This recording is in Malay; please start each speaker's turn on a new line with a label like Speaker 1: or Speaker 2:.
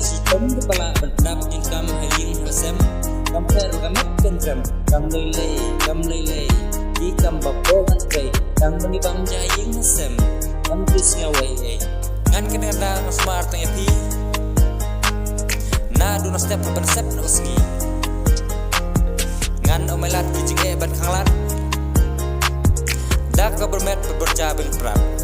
Speaker 1: si tống cái bala bật đạp nhìn cam hay liêng hà xem cam kher cam mét bên trầm cam lây lây đi cam bọc bô ngăn cây cam mani bam jai ying hà xem cam tis ngaway ngan kena da no smart tanya pi na do no step ban step no usngi ngan omelat kijing ban khanglat dak ka bermet berja bel prap